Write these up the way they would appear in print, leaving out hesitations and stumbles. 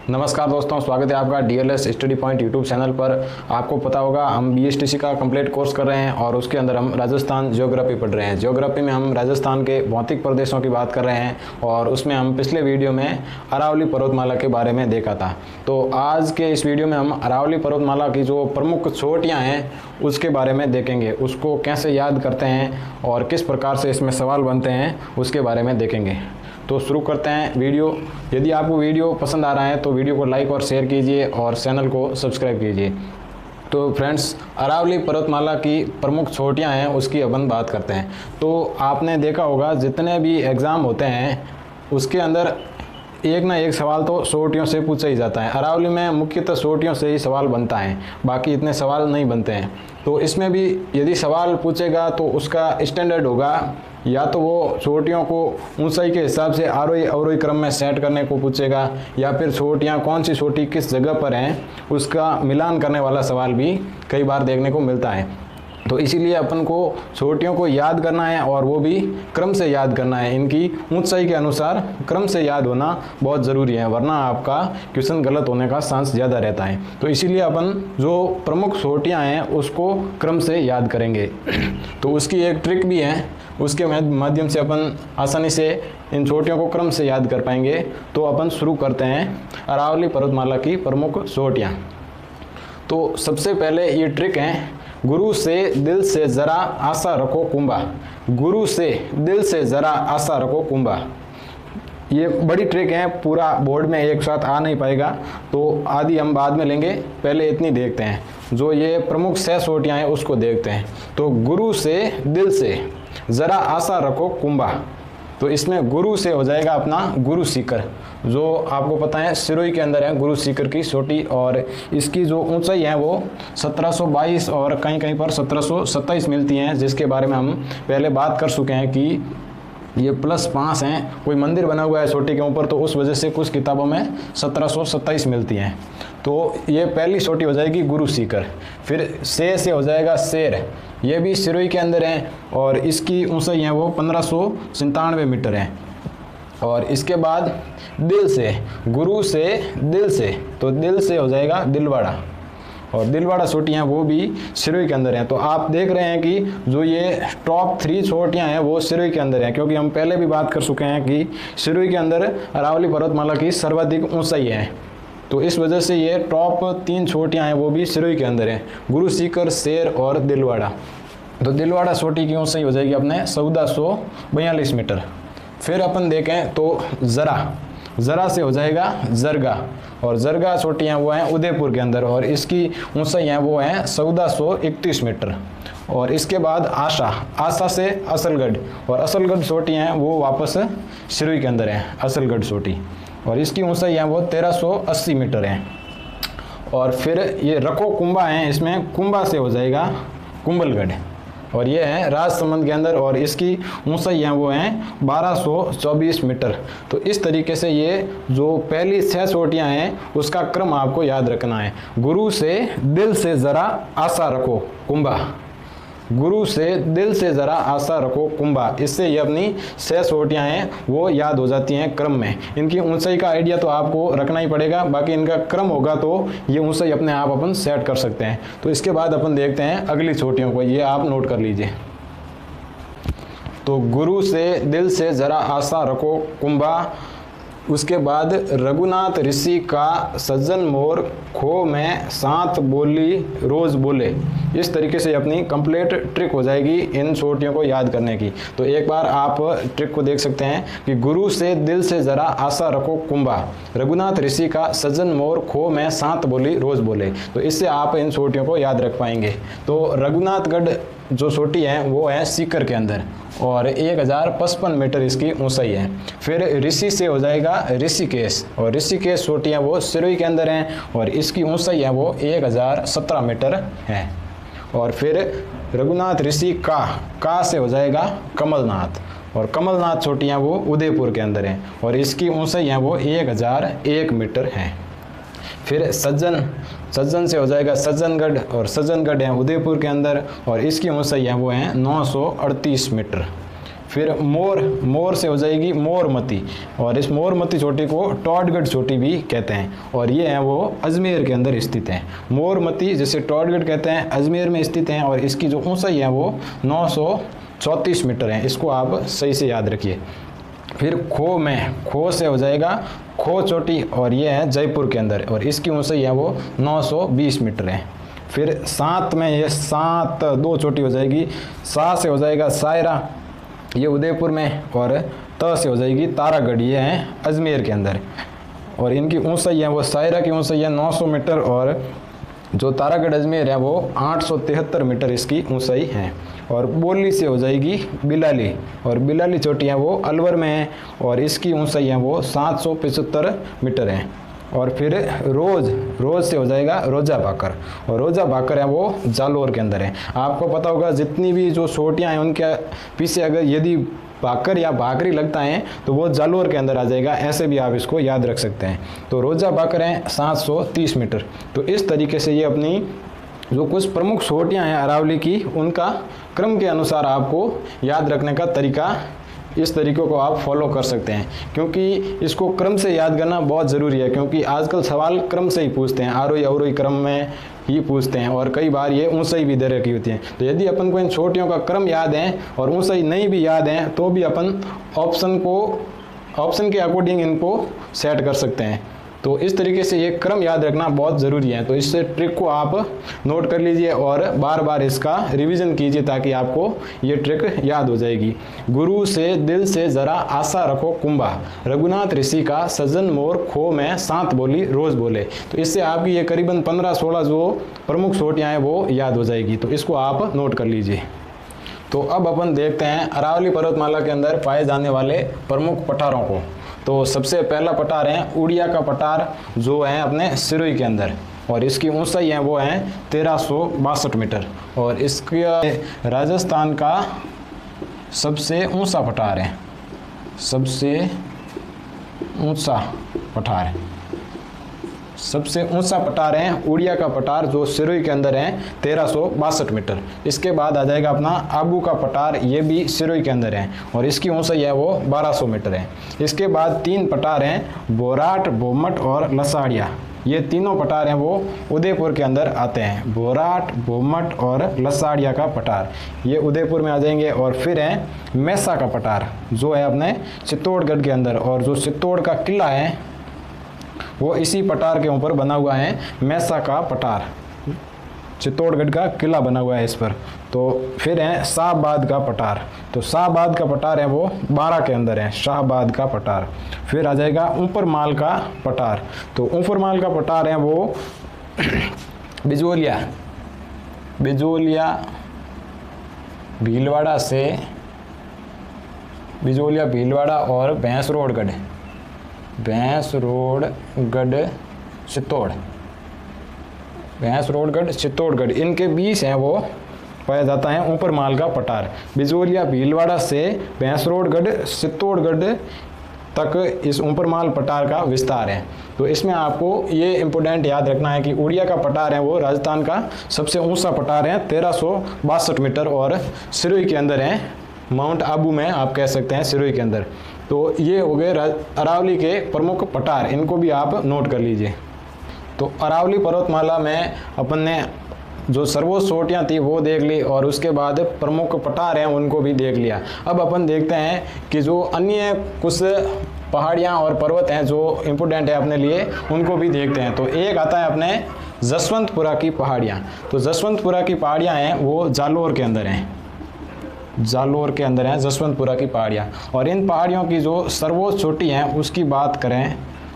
नमस्कार दोस्तों, स्वागत है आपका DLS study point YouTube channel पर। आपको पता होगा हम बीएसटीसी का कंप्लीट कोर्स कर रहे हैं और उसके अंदर हम राजस्थान ज्योग्राफी पढ़ रहे हैं। ज्योग्राफी में हम राजस्थान के भौतिक प्रदेशों की बात कर रहे हैं और उसमें हम पिछले वीडियो में अरावली पर्वतमाला के बारे में देखा था। तो आज के इस वीडियो में हम अरावली पर्वतमाला की जो प्रमुख चोटियाँ हैं उसके बारे में देखेंगे, उसको कैसे याद करते हैं और किस प्रकार से इसमें सवाल बनते हैं उसके बारे में देखेंगे। तो शुरू करते हैं वीडियो। यदि आपको वीडियो पसंद आ रहा है तो वीडियो को लाइक और शेयर कीजिए और चैनल को सब्सक्राइब कीजिए। तो फ्रेंड्स, अरावली पर्वतमाला की प्रमुख चोटियाँ हैं उसकी अपन बात करते हैं। तो आपने देखा होगा जितने भी एग्ज़ाम होते हैं उसके अंदर एक ना एक सवाल तो चोटियों से पूछा ही जाता है। अरावली में मुख्यतः चोटियों से ही सवाल बनता है, बाकी इतने सवाल नहीं बनते हैं। तो इसमें भी यदि सवाल पूछेगा तो उसका स्टैंडर्ड होगा, या तो वो चोटियों को ऊंचाई के हिसाब से आरोही अवरोही क्रम में सेट करने को पूछेगा, या फिर चोटियाँ कौन सी चोटी किस जगह पर हैं उसका मिलान करने वाला सवाल भी कई बार देखने को मिलता है। तो इसीलिए अपन को चोटियों को याद करना है और वो भी क्रम से याद करना है। इनकी ऊंचाई के अनुसार क्रम से याद होना बहुत ज़रूरी है, वरना आपका क्वेश्चन गलत होने का चांस ज़्यादा रहता है। तो इसीलिए अपन जो प्रमुख चोटियाँ हैं उसको क्रम से याद करेंगे। तो उसकी एक ट्रिक भी है, उसके माध्यम से अपन आसानी से इन चोटियों को क्रम से याद कर पाएंगे। तो अपन शुरू करते हैं अरावली पर्वतमाला की प्रमुख चोटियाँ। तो सबसे पहले ये ट्रिक है, गुरु से दिल से ज़रा आशा रखो कुंभा। गुरु से दिल से ज़रा आशा रखो कुंभा, ये बड़ी ट्रिक है, पूरा बोर्ड में एक साथ आ नहीं पाएगा तो आदि हम बाद में लेंगे। पहले इतनी देखते हैं, जो ये प्रमुख 6 चोटियाँ हैं उसको देखते हैं। तो गुरु से दिल से ज़रा आशा रखो कुंभा, तो इसमें गुरु से हो जाएगा अपना गुरु सीकर, जो आपको पता है सिरोही के अंदर है गुरु सीकर की चोटी, और इसकी जो ऊंचाई है वो 1722 और कहीं कहीं पर 1727 मिलती हैं, जिसके बारे में हम पहले बात कर चुके हैं कि ये +5 हैं। कोई मंदिर बना हुआ है चोटी के ऊपर, तो उस वजह से कुछ किताबों में 1727 मिलती हैं। तो ये पहली चोटी हो जाएगी गुरु सीकर। फिर से हो जाएगा शेर, ये भी सिरोही के अंदर है और इसकी ऊंचाई है वो 1597 मीटर है। और इसके बाद दिल से, गुरु से दिल से, तो दिल से हो जाएगा दिलवाड़ा, और दिलवाड़ा चोटियाँ वो भी सिरोही के अंदर हैं। तो आप देख रहे हैं कि जो ये टॉप 3 चोटियाँ हैं वो सिरोही के अंदर हैं, क्योंकि हम पहले भी बात कर चुके हैं कि सिरोही के अंदर अरावली पर्वतमाला की सर्वाधिक ऊंचाई है। तो इस वजह से ये टॉप 3 चोटियाँ हैं वो भी सिरोही के अंदर हैं, गुरु सीकर, शेर और दिलवाड़ा। तो दिलवाड़ा चोटी की ऊंचाई हो जाएगी अपने 1442 मीटर। फिर अपन देखें तो ज़रा से हो जाएगा जरगा, और जरगा चोटियाँ वो हैं उदयपुर के अंदर, और इसकी ऊंचाई है वो है 1431 मीटर। और इसके बाद आशा से असलगढ़, और असलगढ़ चोटी हैं वो वापस सिरोही के अंदर है असलगढ़ चोटी, और इसकी ऊंचाई है वो 1380 मीटर है। और फिर ये रखो कुंभा है, इसमें कुंभा से हो जाएगा कुंभलगढ़, और ये है राजसमंद के अंदर, और इसकी ऊंचाई है वो हैं 1224 मीटर। तो इस तरीके से ये जो पहली 6 चोटियाँ हैं उसका क्रम आपको याद रखना है। गुरु से दिल से ज़रा आशा रखो कुंभा, गुरु से दिल से ज़रा आशा रखो कुंभा, इससे ये अपनी 6 चोटियाँ हैं वो याद हो जाती हैं क्रम में। इनकी ऊंचाई का आइडिया तो आपको रखना ही पड़ेगा, बाकी इनका क्रम होगा तो ये ऊंचाई अपने आप अपन सेट कर सकते हैं। तो इसके बाद अपन देखते हैं अगली चोटियों को, ये आप नोट कर लीजिए। तो गुरु से दिल से ज़रा आशा रखो कुंभा, उसके बाद रघुनाथ ऋषि का सज्जन मोर खो में साथ बोली रोज बोले। इस तरीके से अपनी कंप्लीट ट्रिक हो जाएगी इन चोटियों को याद करने की। तो एक बार आप ट्रिक को देख सकते हैं कि गुरु से दिल से ज़रा आशा रखो कुंभा, रघुनाथ ऋषि का सज्जन मोर खो में साथ बोली रोज बोले। तो इससे आप इन चोटियों को याद रख पाएंगे। तो रघुनाथगढ़ जो चोटी है वो है सीकर के अंदर, और 1055 मीटर इसकी ऊंचाई है। फिर ऋषि से हो जाएगा ऋषिकेश, और ऋषिकेश चोटी है वो सिरोही के अंदर है, और इसकी ऊंचाई है वो 1017 मीटर है। और फिर रघुनाथ ऋषि का से हो जाएगा कमलनाथ, और कमलनाथ चोटी है वो उदयपुर के अंदर है, और इसकी ऊंचाई है वो 1001 मीटर है। फिर सज्जन से हो जाएगा सज्जनगढ़, और सज्जनगढ़ है उदयपुर के अंदर, और इसकी ऊंचाई है वो है 938 मीटर। फिर मोर से हो जाएगी मोरमती, और इस मोरमती चोटी को टॉडगढ़ चोटी भी कहते हैं, और ये है वो अजमेर के अंदर स्थित है। मोरमती जिसे टॉडगढ़ कहते हैं अजमेर में स्थित हैं, और इसकी जो ऊंचाई है वो 934 मीटर है। इसको आप सही से याद रखिए। फिर खो से हो जाएगा खो चोटी, और ये है जयपुर के अंदर, और इसकी ऊंचाई है वो 920 मीटर है। फिर सात में ये 7 चोटी हो जाएगी। सा से हो जाएगा सायरा, ये उदयपुर में, और त से हो जाएगी तारागढ़, ये है अजमेर के अंदर, और इनकी ऊंचाई है वो सायरा की ऊंचाई है 900 मीटर, और जो तारागढ़ अजमेर है वो 873 मीटर इसकी ऊंचाई है। और बोली से हो जाएगी बिलाली, और बिलाली चोटी है वो अलवर में है, और इसकी ऊंचाई है वो 775 मीटर है। और फिर रोज से हो जाएगा रोजा भाकर, और रोजा भाकर है वो जालोर के अंदर है। आपको पता होगा जितनी भी जो चोटियाँ हैं उनके पीछे अगर यदि भाकर या भाकरी लगता है तो वो जालोर के अंदर आ जाएगा, ऐसे भी आप इसको याद रख सकते हैं। तो रोजा भाकर है 730 मीटर। तो इस तरीके से ये अपनी जो कुछ प्रमुख चोटियाँ हैं अरावली की, उनका क्रम के अनुसार आपको याद रखने का तरीका, इस तरीक़ों को आप फॉलो कर सकते हैं, क्योंकि इसको क्रम से याद करना बहुत ज़रूरी है, क्योंकि आजकल सवाल क्रम से ही पूछते हैं, आरोही अवरोही क्रम में ही पूछते हैं, और कई बार ये ऊंचाई भी दे रखी होती है। तो यदि अपन को इन छोटियों का क्रम याद है और ऊंचाई नहीं भी याद है तो भी अपन ऑप्शन के अकॉर्डिंग इनको सेट कर सकते हैं। तो इस तरीके से ये क्रम याद रखना बहुत ज़रूरी है। तो इस ट्रिक को आप नोट कर लीजिए और बार बार इसका रिवीजन कीजिए ताकि आपको ये ट्रिक याद हो जाएगी। गुरु से दिल से ज़रा आशा रखो कुंभा, रघुनाथ ऋषि का सज्जन मोर खो में 7 बोली रोज़ बोले। तो इससे आपकी ये करीबन 15-16 जो प्रमुख चोटियाँ हैं वो याद हो जाएगी। तो इसको आप नोट कर लीजिए। तो अब अपन देखते हैं अरावली पर्वतमाला के अंदर पाए जाने वाले प्रमुख पठारों को। तो सबसे पहला पठार है उड़िया का पठार, जो है अपने सिरोही के अंदर, और इसकी ऊंचाई है वो है 1362 मीटर, और इसके राजस्थान का सबसे ऊंचा पठार है, सबसे ऊंचा पठार है उड़िया का पठार, जो सिरोही के अंदर है 1362 मीटर। इसके बाद आ जाएगा अपना आबू का पठार, ये भी सिरोही के अंदर है, और इसकी ऊंचाई है वो 1200 मीटर है। इसके बाद 3 पठार हैं बोराट, भोमट और लसाड़िया। ये तीनों पठार हैं वो उदयपुर के अंदर आते हैं। बोराट, भोमट और लसाड़िया का पठार ये उदयपुर में आ जाएंगे। और फिर है मैसा का पठार, जो है अपने चित्तौड़गढ़ के अंदर, और जो चित्तौड़ का किला है वो इसी पठार के ऊपर बना हुआ है। मैसा का पठार, चित्तौड़गढ़ का किला बना हुआ है इस पर। तो फिर है शाहबाद का पठार, तो शाहबाद का पठार है वो 12 के अंदर है, शाहबाद का पठार। फिर आ जाएगा ऊपरमाल का पठार, तो ऊपरमाल का पठार है वो बिजोलिया भीलवाड़ा और भैंसरोडगढ़ चित्तौड़गढ़, इनके बीच हैं वो पाया जाता है ऊपरमाल का पठार। बिजोलिया भीलवाड़ा से भैंसरोडगढ़ चित्तौड़गढ़ तक इस ऊपरमाल पठार का विस्तार है। तो इसमें आपको ये इम्पोर्टेंट याद रखना है कि उड़िया का पठार है वो राजस्थान का सबसे ऊंचा पठार है 1362 मीटर, और सिरोही के अंदर है, माउंट आबू में आप कह सकते हैं सिरोही के अंदर। तो ये हो गए अरावली के प्रमुख पठार, इनको भी आप नोट कर लीजिए। तो अरावली पर्वतमाला में अपन ने जो सर्वोच्च चोटियाँ थी वो देख ली, और उसके बाद प्रमुख पठार हैं उनको भी देख लिया। अब अपन देखते हैं कि जो अन्य कुछ पहाड़ियाँ और पर्वत हैं जो इम्पोर्टेंट है अपने लिए, उनको भी देखते हैं। तो एक आता है अपने जसवंतपुरा की पहाड़ियाँ। तो जसवंतपुरा की पहाड़ियाँ हैं वो जालोर के अंदर हैं, जसवंतपुरा की पहाड़ियाँ। और इन पहाड़ियों की जो सर्वोच्च चोटी है उसकी बात करें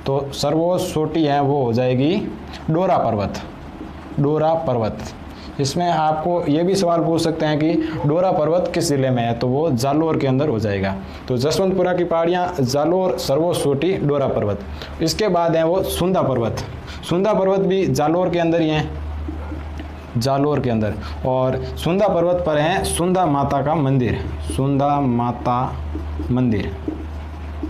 तो सर्वोच्च चोटी है वो हो जाएगी डोरा पर्वत। इसमें आपको ये भी सवाल पूछ सकते हैं कि डोरा पर्वत किस ज़िले में है, तो वो जालोर के अंदर हो जाएगा। तो जसवंतपुरा की पहाड़ियाँ, जालोर, सर्वोच्च चोटी, डोरा पर्वत। इसके बाद है वो सुंदा पर्वत भी जालोर के अंदर ही हैं, और सुंदा पर्वत पर है सुंदा माता मंदिर।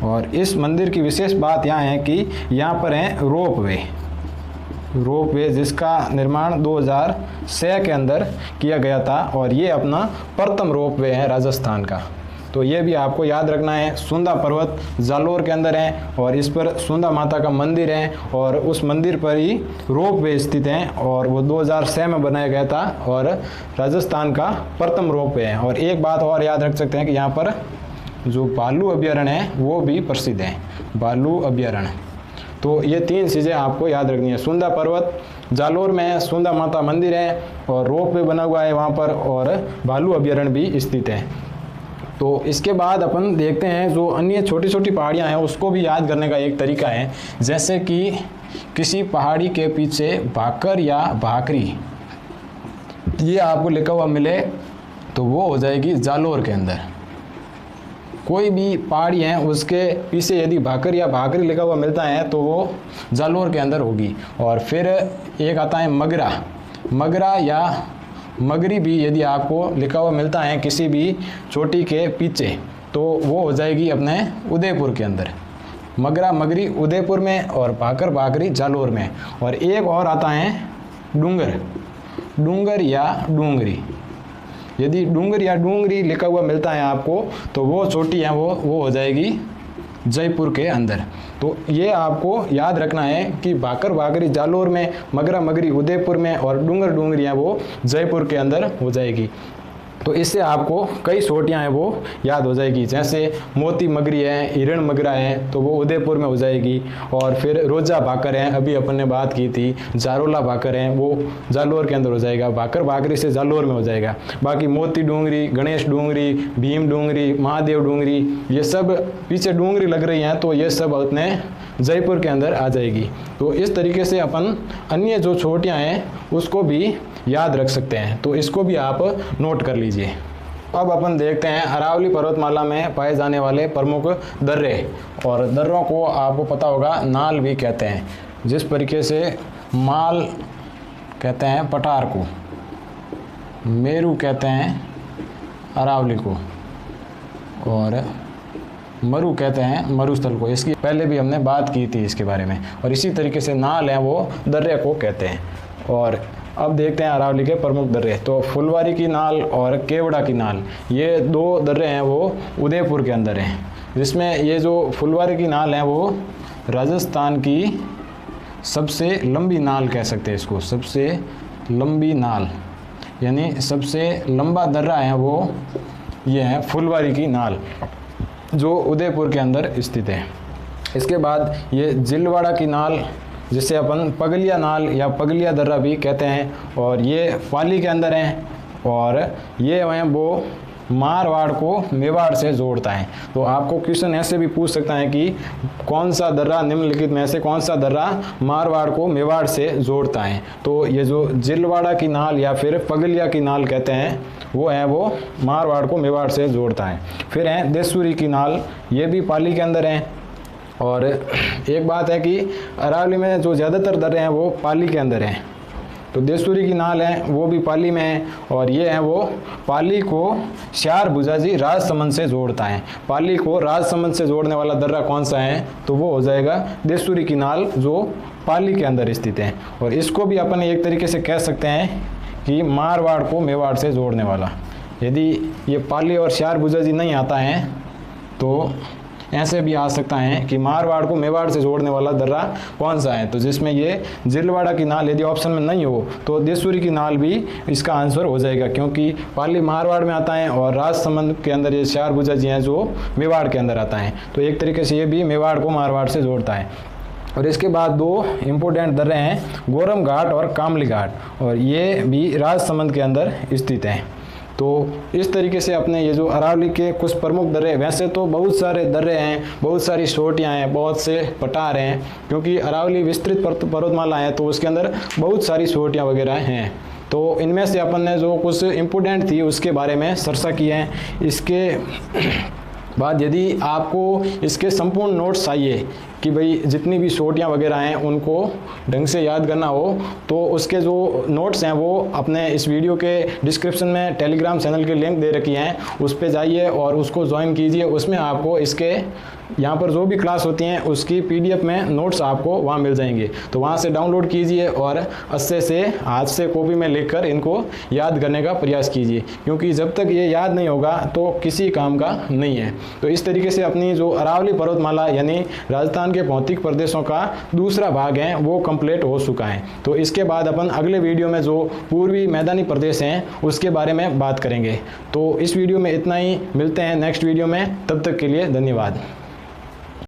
और इस मंदिर की विशेष बात यहाँ है कि यहाँ पर है रोपवे जिसका निर्माण 2006 के अंदर किया गया था, और ये अपना प्रथम रोपवे है राजस्थान का। तो ये भी आपको याद रखना है। सुंदा पर्वत जालोर के अंदर है और इस पर सुंदा माता का मंदिर है और उस मंदिर पर ही रोप वे स्थित है और वो 2006 में बनाया गया था और राजस्थान का प्रथम रोप वे है। और एक बात और याद रख सकते हैं कि यहाँ पर जो भालू अभ्यारण्य है वो भी प्रसिद्ध है, भालू अभ्यारण्य। तो ये 3 चीज़ें आपको याद रखनी है। सुंदा पर्वत जालोर में है, सुंदा माता मंदिर है और रोप वे बना हुआ है वहाँ पर और भालू अभ्यारण्य भी स्थित है। तो इसके बाद अपन देखते हैं जो अन्य छोटी छोटी पहाड़ियाँ हैं उसको भी याद करने का एक तरीका है। जैसे कि किसी पहाड़ी के पीछे भाकर या भाकरी, ये आपको लिखा हुआ मिले तो वो हो जाएगी जालोर के अंदर। कोई भी पहाड़ी है उसके पीछे यदि भाकर या भाकरी लिखा हुआ मिलता है तो वो जालोर के अंदर होगी। और फिर एक आता है मगरा, मगरा या मगरी भी यदि आपको लिखा हुआ मिलता है किसी भी चोटी के पीछे तो वो हो जाएगी अपने उदयपुर के अंदर। मगरा मगरी उदयपुर में और भाकर भाकरी जालोर में। और एक और आता है डूंगर, डूंगर या डूंगरी। यदि डूंगर या डूंगरी लिखा हुआ मिलता है आपको तो वो चोटी है वो हो जाएगी जयपुर के अंदर। तो ये आपको याद रखना है कि भाकर भाकरी जालोर में, मगरा मगरी उदयपुर में और डूंगर डूंगरियाँ वो जयपुर के अंदर हो जाएगी। तो इससे आपको कई चोटियाँ हैं वो याद हो जाएगी। जैसे मोती मगरी है, हिरण मगरा है तो वो उदयपुर में हो जाएगी। और फिर रोजा भाकर है, अभी अपन ने बात की थी, जारोला भाकर है वो जालोर के अंदर हो जाएगा, भाकर भाकरी से जालोर में हो जाएगा। बाकी मोती डूंगरी, गणेश डूंगरी, भीम डूंगरी, महादेव डूंगरी, ये सब पीछे डूंगरी लग रही हैं तो ये सब अपने जयपुर के अंदर आ जाएगी। तो इस तरीके से अपन अन्य जो चोटियाँ हैं उसको भी याद रख सकते हैं। तो इसको भी आप नोट कर लीजिए। अब अपन देखते हैं अरावली पर्वतमाला में पाए जाने वाले प्रमुख दर्रे। और दर्रों को आपको पता होगा नाल भी कहते हैं। जिस तरीके से माल कहते हैं पठार को, मेरू कहते हैं अरावली को और मरु कहते हैं मरुस्थल को। इसकी पहले भी हमने बात की थी इसके बारे में। और इसी तरीके से नाल हैं वो दर्रे को कहते हैं। और अब देखते हैं अरावली के प्रमुख दर्रे। तो फुलवारी की नाल और केवड़ा की नाल, ये 2 दर्रे हैं वो उदयपुर के अंदर हैं। जिसमें ये जो फुलवारी की नाल है वो राजस्थान की सबसे लंबी नाल कह सकते हैं इसको, सबसे लंबी नाल, यानी सबसे लंबा दर्रा है वो ये है फुलवारी की नाल जो उदयपुर के अंदर स्थित है। इसके बाद ये जिलवाड़ा की नाल जिसे अपन पगलिया नाल या पगलिया दर्रा भी कहते हैं और ये पाली के अंदर हैं। और ये हैं वो मारवाड़ को मेवाड़ से जोड़ता है। तो आपको क्वेश्चन ऐसे भी पूछ सकता है कि कौन सा दर्रा निम्नलिखित में से कौन सा दर्रा मारवाड़ को मेवाड़ से जोड़ता है। तो ये जो जिलवाड़ा की नाल या फिर पगलिया की नाल कहते हैं वो मारवाड़ को मेवाड़ से जोड़ता है। फिर है देसूरी की नाल, ये भी पाली के अंदर हैं। और एक बात है कि अरावली में जो ज़्यादातर दर्रे हैं वो पाली के अंदर हैं। तो देसूरी की नाल है वो भी पाली में है। और ये है वो पाली को श्यार भुजाजी राजसमंद से जोड़ता है। पाली को राजसमंद से जोड़ने वाला दर्रा कौन सा है तो वो हो जाएगा देसूरी की नाल जो पाली के अंदर स्थित है। और इसको भी अपन एक तरीके से कह सकते हैं कि मारवाड़ को मेवाड़ से जोड़ने वाला। यदि ये पाली और श्यार भुजाजी नहीं आता है तो ऐसे भी आ सकता है कि मारवाड़ को मेवाड़ से जोड़ने वाला दर्रा कौन सा है। तो जिसमें ये जिलवाड़ा की नाल यदि ऑप्शन में नहीं हो तो देसूरी की नाल भी इसका आंसर हो जाएगा, क्योंकि पाली मारवाड़ में आता है और राजसमंद के अंदर ये श्यार भुजाजी हैं जो मेवाड़ के अंदर आता है। तो एक तरीके से ये भी मेवाड़ को मारवाड़ से जोड़ता है। और इसके बाद 2 इम्पोर्टेंट दर्रे हैं, गोरम घाट और कामली घाट, और ये भी राजसमंद के अंदर स्थित हैं। तो इस तरीके से अपने ये जो अरावली के कुछ प्रमुख दर्रे, वैसे तो बहुत सारे दर्रे हैं, बहुत सारी चोटियाँ हैं, बहुत से पठार हैं, क्योंकि अरावली विस्तृत पर्वतमाला है तो उसके अंदर बहुत सारी चोटियाँ वगैरह हैं। तो इनमें से अपन ने जो कुछ इम्पोर्टेंट थी उसके बारे में चर्चा की है। इसके बाद यदि आपको इसके संपूर्ण नोट्स चाहिए कि भाई जितनी भी चोटियाँ वगैरह हैं उनको ढंग से याद करना हो तो उसके जो नोट्स हैं वो अपने इस वीडियो के डिस्क्रिप्शन में टेलीग्राम चैनल के लिंक दे रखी हैं, उस पर जाइए और उसको ज्वाइन कीजिए। उसमें आपको इसके यहाँ पर जो भी क्लास होती हैं उसकी PDF में नोट्स आपको वहाँ मिल जाएंगे, तो वहाँ से डाउनलोड कीजिए और अच्छे से हाथ से कॉपी में लिखकर इनको याद करने का प्रयास कीजिए, क्योंकि जब तक ये याद नहीं होगा तो किसी काम का नहीं है। तो इस तरीके से अपनी जो अरावली पर्वतमाला यानी राजस्थान के भौतिक प्रदेशों का दूसरा भाग है वो कंप्लीट हो चुका है। तो इसके बाद अपन अगले वीडियो में जो पूर्वी मैदानी प्रदेश हैं उसके बारे में बात करेंगे। तो इस वीडियो में इतना ही, मिलते हैं नेक्स्ट वीडियो में, तब तक के लिए धन्यवाद।